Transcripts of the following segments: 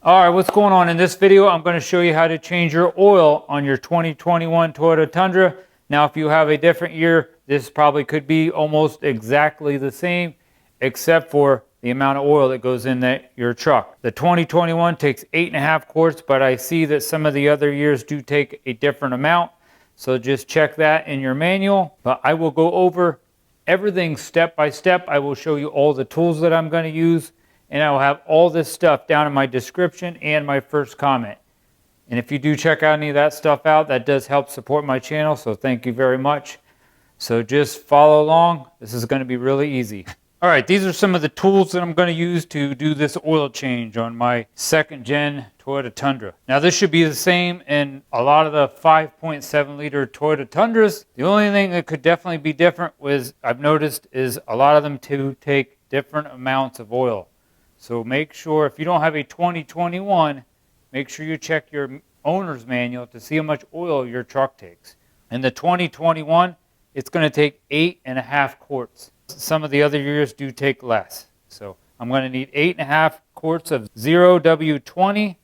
All right, what's going on? In this video, I'm going to show you how to change your oil on your 2021 Toyota Tundra. Now, if you have a different year, this probably could be almost exactly the same, except for the amount of oil that goes in your truck. The 2021 takes 8.5 quarts, but I see that some of the other years do take a different amount. So just check that in your manual. But I will go over everything step by step. I will show you all the tools that I'm going to use. And I will have all this stuff down in my description and my first comment. And if you do check out any of that stuff out, that does help support my channel. So thank you very much. So just follow along. This is going to be really easy. All right, these are some of the tools that I'm going to use to do this oil change on my second gen Toyota Tundra. Now this should be the same in a lot of the 5.7 liter Toyota Tundras. The only thing that could definitely be different I've noticed is a lot of them take different amounts of oil. So make sure, if you don't have a 2021, make sure you check your owner's manual to see how much oil your truck takes. In the 2021, it's going to take 8.5 quarts. Some of the other years do take less. So I'm going to need 8.5 quarts of 0W20,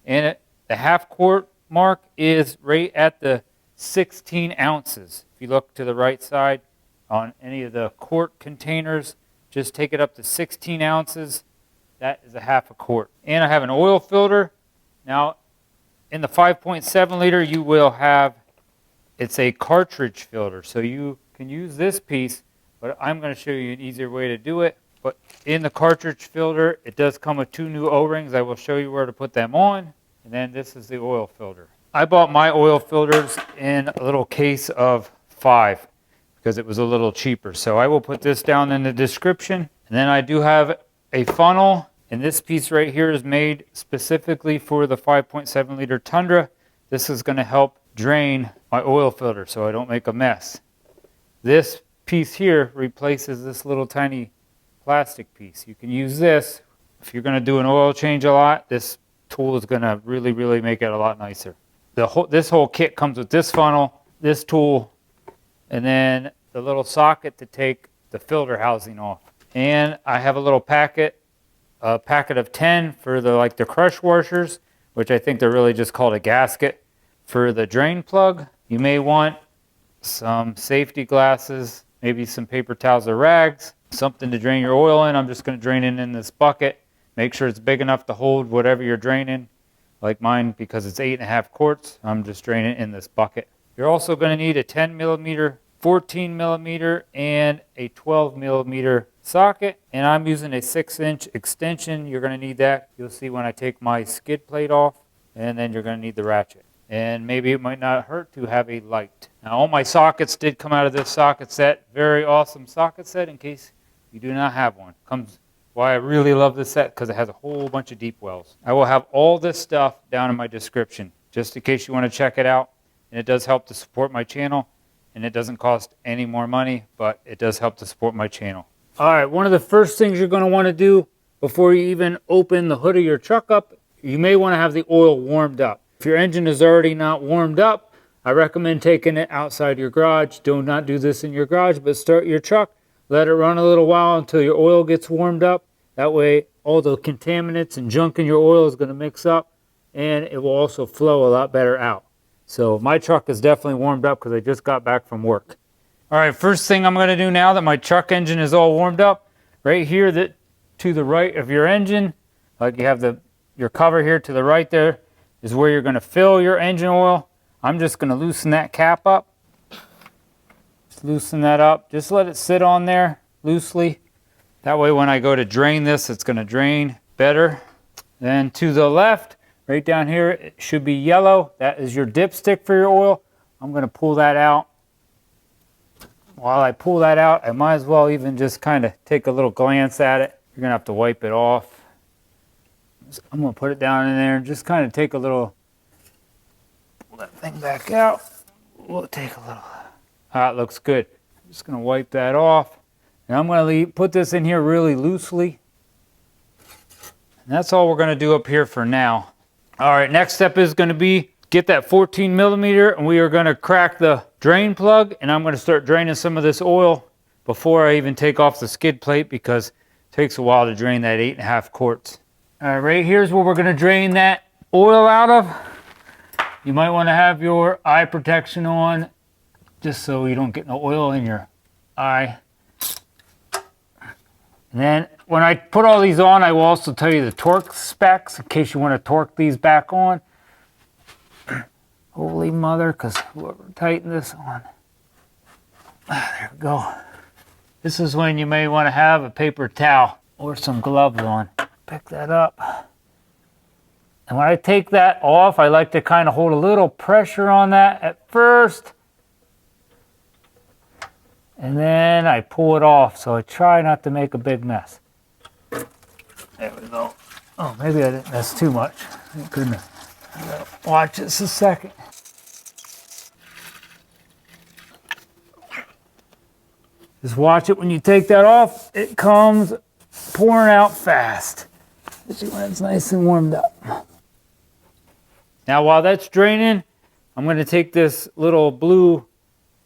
and the half quart mark is right at the 16 ounces. If you look to the right side on any of the quart containers, just take it up to 16 ounces. That is a half a quart. And I have an oil filter. Now, in the 5.7 liter, you will have, it's a cartridge filter. So you can use this piece, but I'm going to show you an easier way to do it. But in the cartridge filter, it does come with 2 new O-rings. I will show you where to put them on. And then this is the oil filter. I bought my oil filters in a little case of 5 because it was a little cheaper. So I will put this down in the description. And then I do have a funnel, and this piece right here is made specifically for the 5.7 liter Tundra. This is going to help drain my oil filter so I don't make a mess. This piece here replaces this little tiny plastic piece. You can use this if you're going to do an oil change a lot. This tool is going to really make it a lot nicer. This whole kit comes with this funnel, this tool, and then the little socket to take the filter housing off. And I have a little packet of 10 for the crush washers, which I think they're really just called a gasket. For the drain plug, you may want some safety glasses, maybe some paper towels or rags, something to drain your oil in. I'm just going to drain it in this bucket. Make sure it's big enough to hold whatever you're draining. Like mine, because it's 8.5 quarts, I'm just draining it in this bucket. You're also going to need a 10 millimeter, 14 millimeter, and a 12 millimeter socket, and I'm using a 6-inch extension. You're going to need that. You'll see when I take my skid plate off, and then you're going to need the ratchet. And maybe it might not hurt to have a light. Now, all my sockets did come out of this socket set. Very awesome socket set in case you do not have one. Comes why I really love this set, because it has a whole bunch of deep wells. I will have all this stuff down in my description just in case you want to check it out, and it does help to support my channel, and it doesn't cost any more money, but it does help to support my channel. All right, one of the first things you're going to want to do before you even open the hood of your truck up, you may want to have the oil warmed up. If your engine is already not warmed up, I recommend taking it outside your garage. Do not do this in your garage, but start your truck. Let it run a little while until your oil gets warmed up. That way, all the contaminants and junk in your oil is going to mix up, and it will also flow a lot better out. So my truck is definitely warmed up because I just got back from work. All right, first thing I'm going to do now that my truck engine is all warmed up, right here to the right of your engine, like you have your cover here to the right there, is where you're going to fill your engine oil. I'm just going to loosen that cap up. Just loosen that up. Just let it sit on there loosely. That way when I go to drain this, it's going to drain better. Then to the left, right down here, it should be yellow. That is your dipstick for your oil. I'm going to pull that out. While I pull that out, I might as well even just kind of take a little glance at it. You're going to have to wipe it off. I'm going to put it down in there and just kind of take a little, pull that thing back out. We'll take a little. It looks good. I'm just going to wipe that off. And I'm going to put this in here really loosely. And that's all we're going to do up here for now. All right, next step is going to be get that 14 millimeter, and we are going to crack the drain plug, and I'm going to start draining some of this oil before I even take off the skid plate because it takes a while to drain that 8.5 quarts. All right, right here's where we're gonna drain that oil out of. You might want to have your eye protection on just so you don't get no oil in your eye. And then when I put all these on, I will also tell you the torque specs in case you want to torque these back on. Holy mother, because whoever tightened this on. There we go. This is when you may want to have a paper towel or some gloves on. Pick that up. And when I take that off, I like to kind of hold a little pressure on that at first. And then I pull it off, so I try not to make a big mess. There we go. Oh, maybe I didn't mess too much. Thank goodness. Watch this a second. Just watch it when you take that off. It comes pouring out fast. Especially when it's nice and warmed up. Now while that's draining, I'm going to take this little blue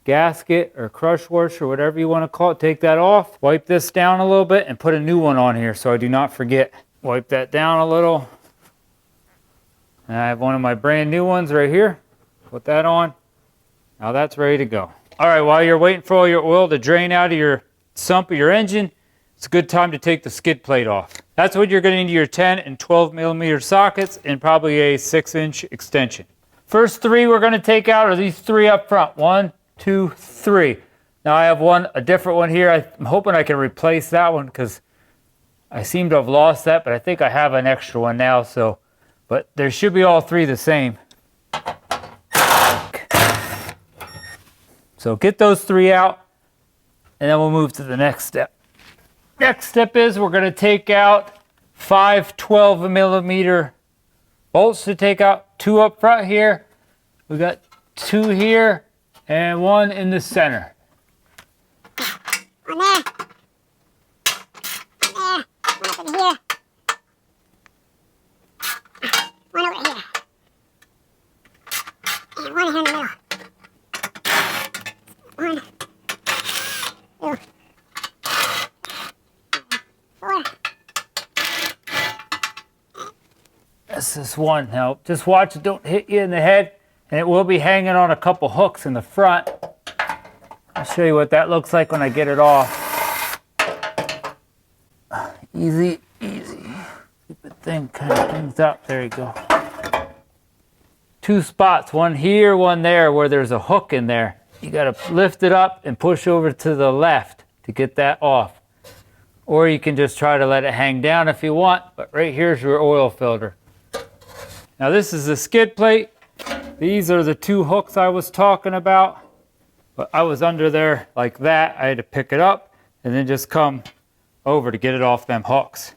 gasket or crush washer, or whatever you want to call it, take that off, wipe this down a little bit, and put a new one on here so I do not forget. Wipe that down a little. And I have one of my brand new ones right here. Put that on. Now that's ready to go. All right, while you're waiting for all your oil to drain out of your sump of your engine, it's a good time to take the skid plate off. That's what you're going to need your 10 and 12 millimeter sockets and probably a 6-inch extension. First three we're going to take out are these three up front. 1, 2, 3. Now I have a different one here. I'm hoping I can replace that one because I seem to have lost that, but I think I have an extra one now. But there should be all three the same. So get those three out, and then we'll move to the next step. Next step is we're going to take out 5 12 millimeter bolts to take out. 2 up front here. We got 2 here and 1 in the center. One there. One up in here. One over here. And 1 here in the middle. 1, 2, 4. That's this one. Now, just watch it don't hit you in the head, and it will be hanging on a couple hooks in the front. I'll show you what that looks like when I get it off. Easy, easy. Keep it thin, kind of things up. There you go. 2 spots, one here, one there, where there's a hook in there. You got to lift it up and push over to the left to get that off. Or you can just try to let it hang down if you want, but right here's your oil filter. Now this is the skid plate. These are the 2 hooks I was talking about, but I was under there like that. I had to pick it up and then just come over to get it off them hooks.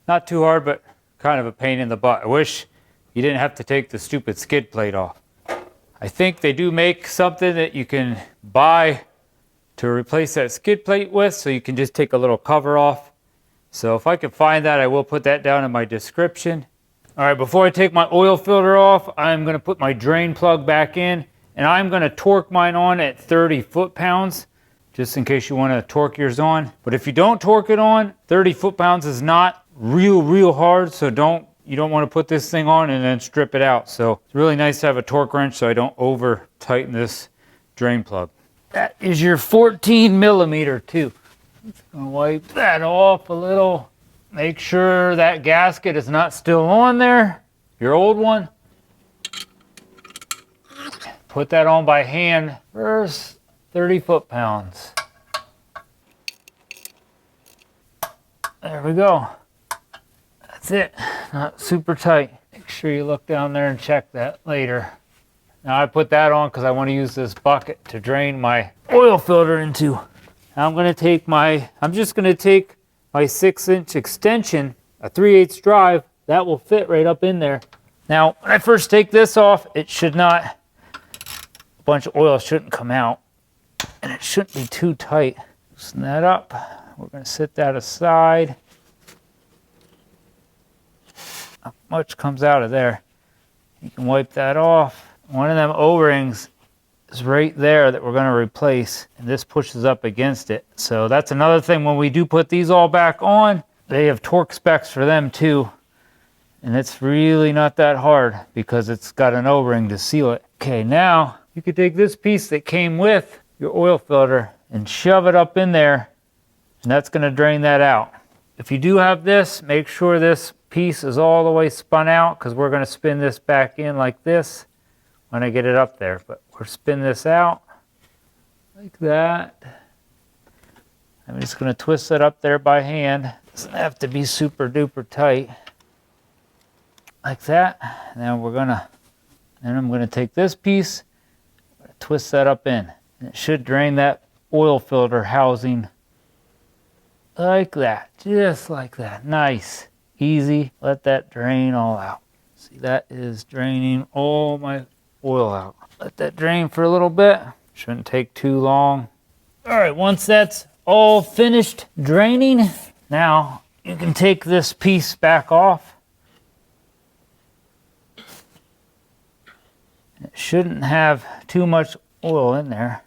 Not too hard, but kind of a pain in the butt. I wish you didn't have to take the stupid skid plate off. I think they do make something that you can buy to replace that skid plate with, so you can just take a little cover off. So if I can find that, I will put that down in my description. All right, before I take my oil filter off, I'm going to put my drain plug back in, and I'm going to torque mine on at 30 foot-pounds, just in case you want to torque yours on. But if you don't torque it on, 30 foot-pounds is not real hard, so you don't want to put this thing on and then strip it out. So it's really nice to have a torque wrench so I don't over tighten this drain plug. That is your 14 millimeter too. Just gonna wipe that off a little. Make sure that gasket is not still on there, your old one. Put that on by hand first, 30 foot-pounds. There we go. That's it, not super tight. Make sure you look down there and check that later. Now I put that on because I want to use this bucket to drain my oil filter into. Now I'm just going to take my 6-inch extension, a 3/8 drive, that will fit right up in there. Now when I first take this off, a bunch of oil shouldn't come out, and it shouldn't be too tight. Loosen that up. We're going to set that aside. Not much comes out of there. You can wipe that off. One of them O-rings is right there that we're going to replace, and this pushes up against it. So that's another thing when we do put these all back on, they have torque specs for them too. And it's really not that hard because it's got an O-ring to seal it. Okay, now you could take this piece that came with your oil filter and shove it up in there, and that's going to drain that out. If you do have this, make sure this piece is all the way spun out, because we're going to spin this back in like this when I get it up there. But we'll spin this out like that. I'm just going to twist it up there by hand. Doesn't have to be super duper tight. Like that. Now I'm going to take this piece, twist that up in. And it should drain that oil filter housing like that. Just like that. Nice. Easy. Let that drain all out. See, that is draining all my oil out. Let that drain for a little bit. Shouldn't take too long. All right, once that's all finished draining, now you can take this piece back off. It shouldn't have too much oil in there.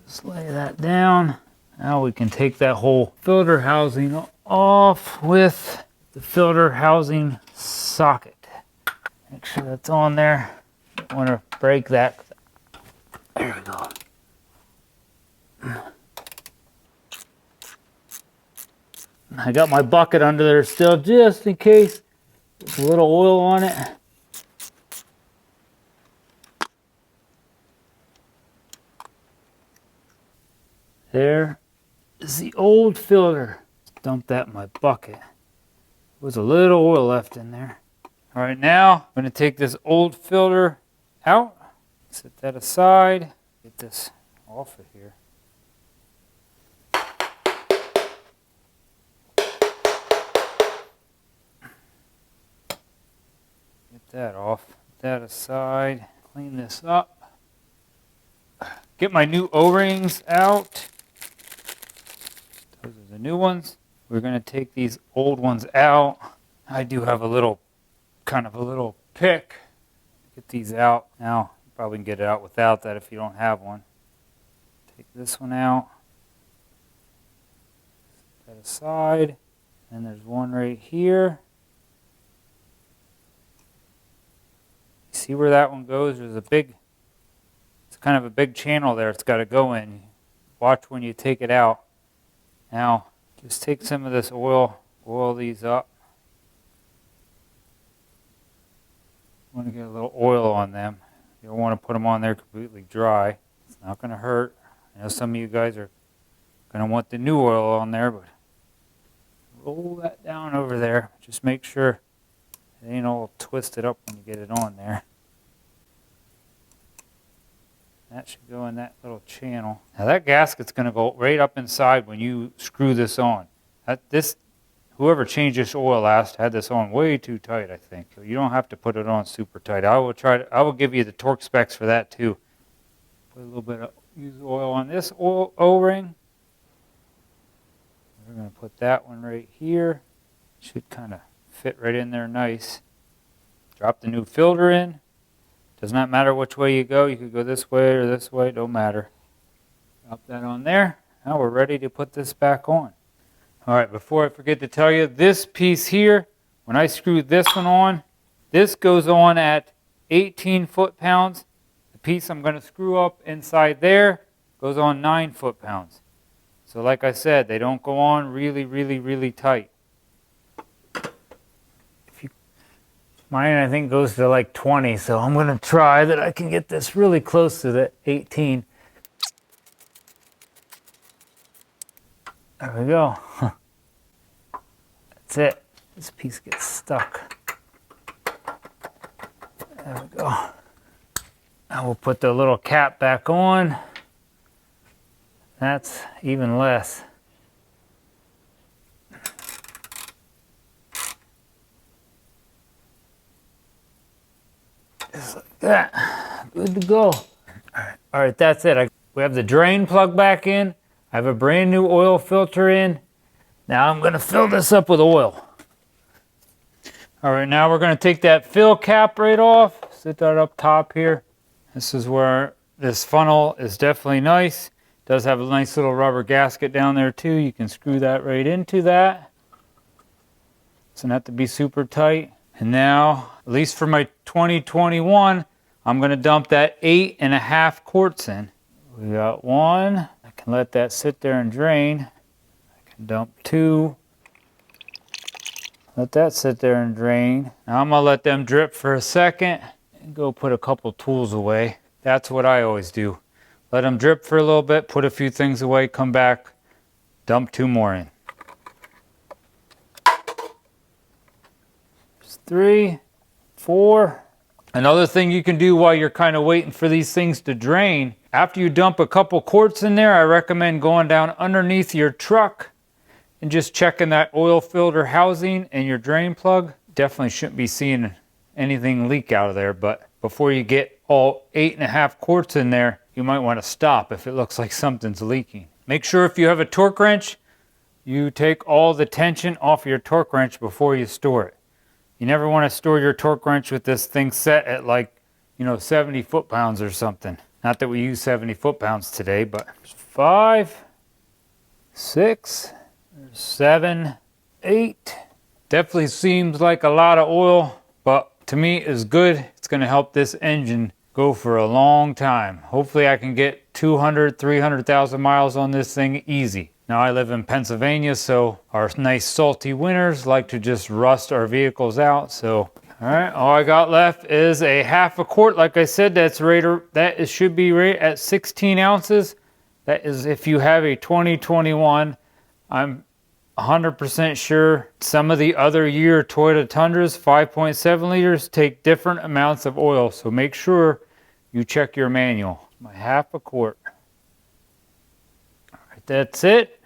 Just lay that down. Now we can take that whole filter housing off with the filter housing socket. Make sure that's on there. Don't want to break that. There we go. I got my bucket under there still, just in case there's a little oil on it. There is the old filter. Dump that in my bucket. There was a little oil left in there. All right, now I'm going to take this old filter out. Set that aside. Get this off of here. Get that off. Put that aside. Clean this up. Get my new O-rings out. Those are the new ones. We're going to take these old ones out. I do have a little pick. Get these out. Now, you probably can get it out without that if you don't have one. Take this one out. Set that aside. And there's one right here. See where that one goes? There's it's kind of a big channel there it's got to go in. Watch when you take it out. Now, just take some of this oil these up. You want to get a little oil on them. You don't want to put them on there completely dry. It's not going to hurt. I know some of you guys are going to want the new oil on there, but roll that down over there. Just make sure it ain't all twisted up when you get it on there. That should go in that little channel. Now that gasket's going to go right up inside when you screw this on. Whoever changed this oil last had this on way too tight, I think. So you don't have to put it on super tight. I will give you the torque specs for that too. Put a little bit of used oil on this O-ring. We're going to put that one right here. Should kind of fit right in there nice. Drop the new filter in. Does not matter which way you go. You could go this way or this way. Don't matter. Drop that on there. Now we're ready to put this back on. All right, before I forget to tell you, this piece here, when I screwed this one on, this goes on at 18 foot-pounds. The piece I'm going to screw up inside there goes on 9 foot-pounds. So like I said, they don't go on really, really, really tight. Mine, I think, goes to like 20, so I'm going to try that I can get this really close to the 18. There we go. That's it. This piece gets stuck. There we go. Now we'll put the little cap back on. That's even less. Just like that. Good to go. All right, that's it. We have the drain plug back in. I have a brand new oil filter in. Now I'm going to fill this up with oil. All right, now we're going to take that fill cap right off. Sit that up top here. This is where this funnel is definitely nice. It does have a nice little rubber gasket down there too. You can screw that right into that. Doesn't have to be super tight. And now, at least for my 2021, I'm gonna dump that 8.5 quarts in. We got one. I can let that sit there and drain. I can dump 2. Let that sit there and drain. Now I'm gonna let them drip for a second and go put a couple tools away. That's what I always do. Let them drip for a little bit, put a few things away, come back, dump 2 more in. There's 3, 4. Another thing you can do while you're kind of waiting for these things to drain, after you dump a couple quarts in there, I recommend going down underneath your truck and just checking that oil filter housing and your drain plug. Definitely shouldn't be seeing anything leak out of there, but before you get all 8.5 quarts in there, you might want to stop if it looks like something's leaking. Make sure if you have a torque wrench, you take all the tension off your torque wrench before you store it. You never want to store your torque wrench with this thing set at like, 70 foot-pounds or something. Not that we use 70 foot-pounds today, but 5, 6, 7, 8. Definitely seems like a lot of oil, but to me is good. It's going to help this engine go for a long time. Hopefully I can get 200, 300,000 miles on this thing easy. Now I live in Pennsylvania, so our nice salty winters like to just rust our vehicles out. So, all right, all I got left is a 1/2 quart. Like I said, that should be right at 16 ounces. That is if you have a 2021. I'm 100% sure some of the other year Toyota Tundras, 5.7 liters, take different amounts of oil. So make sure you check your manual. My 1/2 quart. All right, that's it.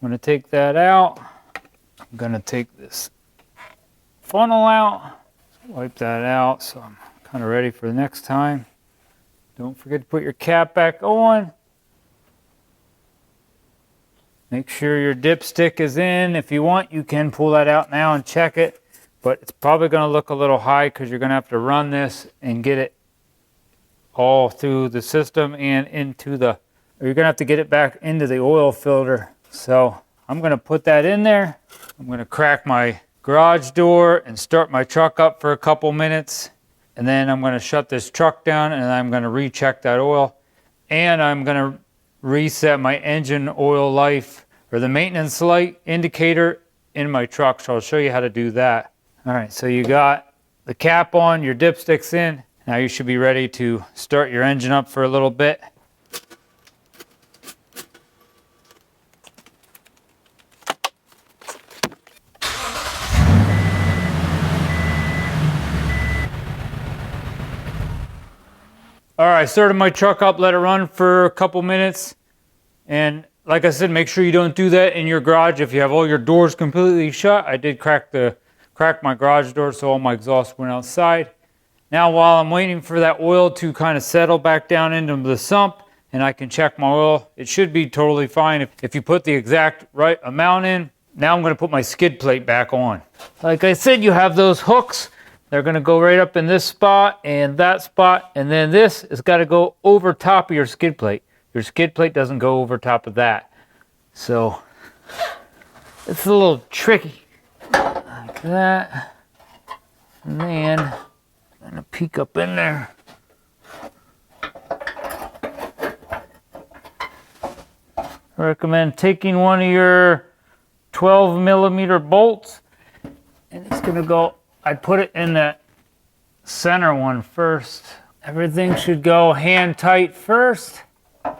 I'm going to take that out. I'm going to take this funnel out. Wipe that out so I'm kind of ready for the next time. Don't forget to put your cap back on. Make sure your dipstick is in. If you want, you can pull that out now and check it. But it's probably going to look a little high because you're going to have to run this and get it all through the system and into the... Or you're going to have to get it back into the oil filter. So I'm going to put that in there. I'm going to crack my garage door and start my truck up for a couple minutes. And then I'm going to shut this truck down and I'm going to recheck that oil. And I'm going to reset my engine oil life or the maintenance light indicator in my truck. So I'll show you how to do that. All right, so you got the cap on, your dipstick's in. Now you should be ready to start your engine up for a little bit. All right, I started my truck up, let it run for a couple minutes. And like I said, make sure you don't do that in your garage if you have all your doors completely shut. I did crack my garage door so all my exhaust went outside. Now while I'm waiting for that oil to kind of settle back down into the sump and I can check my oil, it should be totally fine if you put the exact right amount in. Now I'm going to put my skid plate back on. Like I said, you have those hooks. They're going to go right up in this spot and that spot, and then this has got to go over top of your skid plate. Your skid plate doesn't go over top of that. So it's a little tricky. Like that. And then I'm going to peek up in there. I recommend taking one of your 12 millimeter bolts, and it's going to go, I'd put it in that center one first. Everything should go hand tight first. Like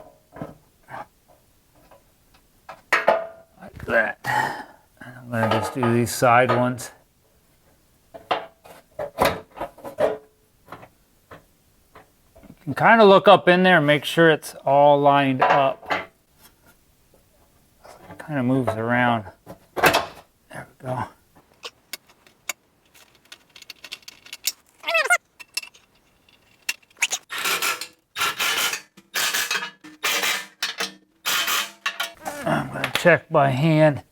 that. I'm going to just do these side ones. You can kind of look up in there and make sure it's all lined up. It kind of moves around. There we go. I'm going to check by hand.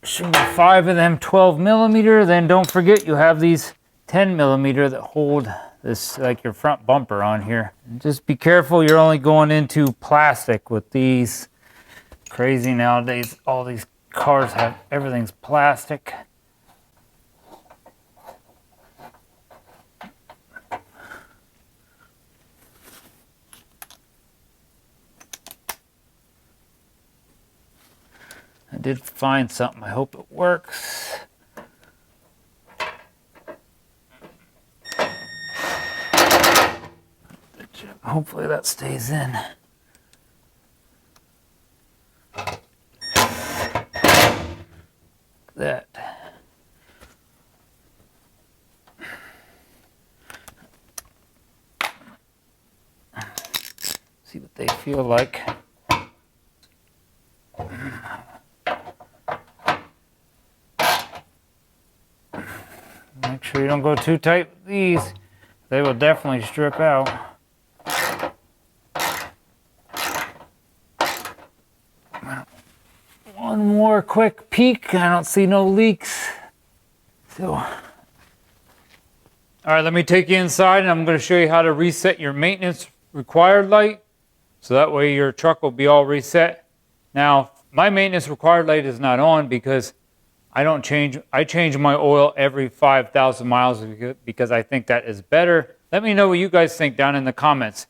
Should be 5 of them 12 millimeter. Then don't forget you have these 10 millimeter that hold this, like your front bumper on here. And just be careful, you're only going into plastic with these. Crazy nowadays, all these cars have, everything's plastic. I did find something. I hope it works. Hopefully that stays in. That. See what they feel like. Make sure you don't go too tight with these. They will definitely strip out. One more quick peek. I don't see no leaks. So, all right, let me take you inside and I'm going to show you how to reset your maintenance required light. So that way your truck will be all reset. Now, my maintenance required light is not on because I change my oil every 5,000 miles because I think that is better. Let me know what you guys think down in the comments.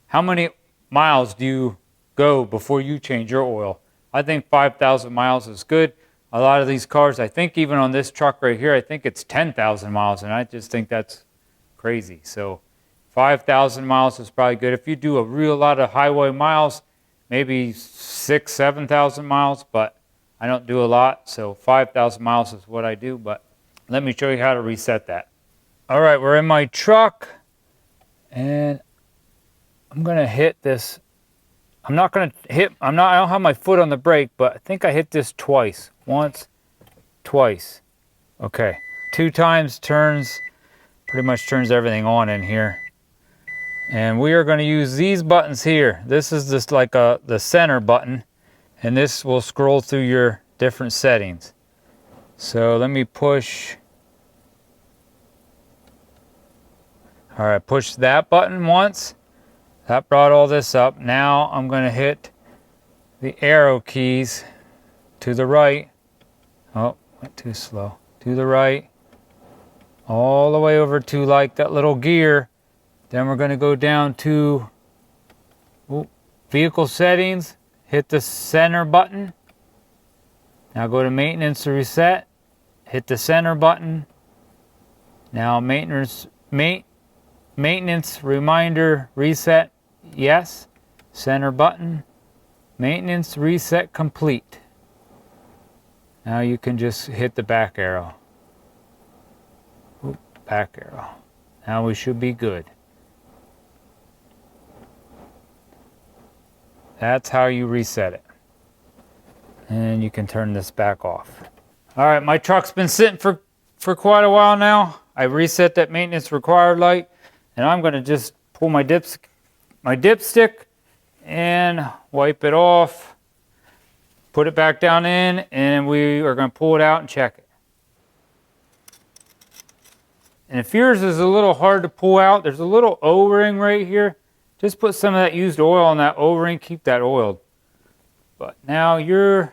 How many miles do you go before you change your oil? I think 5,000 miles is good. A lot of these cars, I think even on this truck right here, I think it's 10,000 miles, and I just think that's crazy. So 5,000 miles is probably good. If you do a real lot of highway miles, maybe 6,000, 7,000 miles, but I don't do a lot, so 5,000 miles is what I do, but let me show you how to reset that. All right, we're in my truck, and I'm gonna hit this. I don't have my foot on the brake, but I think I hit this twice. Once, twice. Okay, 2 times pretty much turns everything on in here. And we are gonna use these buttons here. This is just like the center button, and this will scroll through your different settings. So let me push. All right, push that button once. That brought all this up. Now I'm going to hit the arrow keys to the right. Oh, went too slow. To the right. All the way over to like that little gear. Then we're going to go down to vehicle settings. Hit the center button. Now go to maintenance to reset. Hit the center button. Now maintenance reminder reset. Yes. Center button. Maintenance reset complete. Now you can just hit the back arrow. Back arrow. Now we should be good. That's how you reset it. And you can turn this back off. All right, my truck's been sitting for quite a while now. I reset that maintenance required light, and I'm gonna just pull my dipstick and wipe it off, put it back down in, and we are gonna pull it out and check it. And if yours is a little hard to pull out, there's a little O-ring right here. Just put some of that used oil on that O-ring, keep that oiled. But now your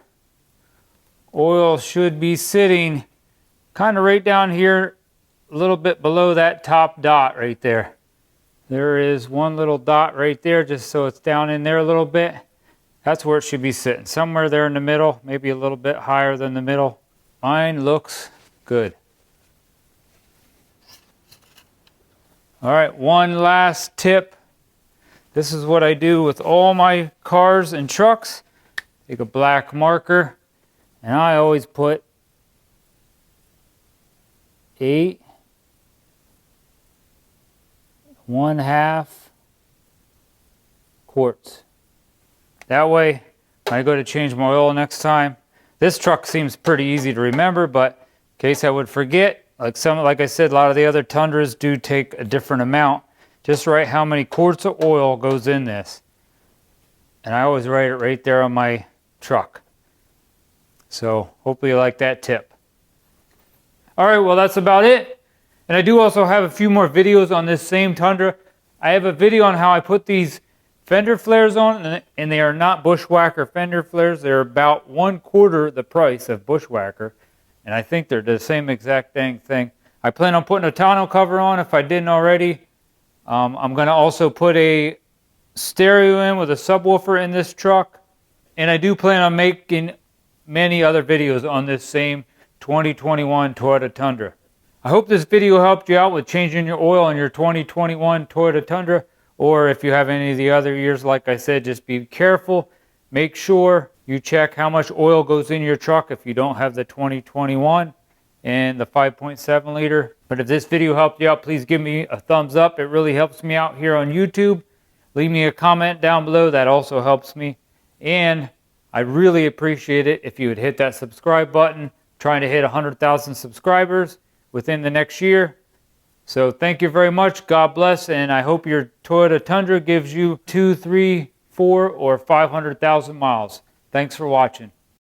oil should be sitting kind of right down here, a little bit below that top dot right there. There is one little dot right there, just so it's down in there a little bit. That's where it should be sitting, somewhere there in the middle, maybe a little bit higher than the middle. Mine looks good. All right, one last tip. This is what I do with all my cars and trucks. Take a black marker, and I always put 8 1/2 quarts. That way, when I go to change my oil next time, this truck seems pretty easy to remember, but in case I would forget, like I said, a lot of the other Tundras do take a different amount. Just write how many quarts of oil goes in this. And I always write it right there on my truck. So hopefully you like that tip. All right, well, that's about it. And I do also have a few more videos on this same Tundra. I have a video on how I put these fender flares on, and they are not Bushwhacker fender flares. They're about 1/4 the price of Bushwhacker, and I think they're the same exact dang thing. I plan on putting a tonneau cover on if I didn't already. I'm going to also put a stereo in with a subwoofer in this truck, and I do plan on making many other videos on this same 2021 Toyota Tundra. I hope this video helped you out with changing your oil on your 2021 Toyota Tundra, or if you have any of the other years, like I said, just be careful. Make sure you check how much oil goes in your truck if you don't have the 2021 and the 5.7 liter. But if this video helped you out, please give me a thumbs up. It really helps me out here on YouTube. Leave me a comment down below. That also helps me. And I really appreciate it if you would hit that subscribe button. Trying to hit 100,000 subscribers within the next year. So thank you very much. God bless. And I hope your Toyota Tundra gives you 2, 3, 4, or 500,000 miles. Thanks for watching.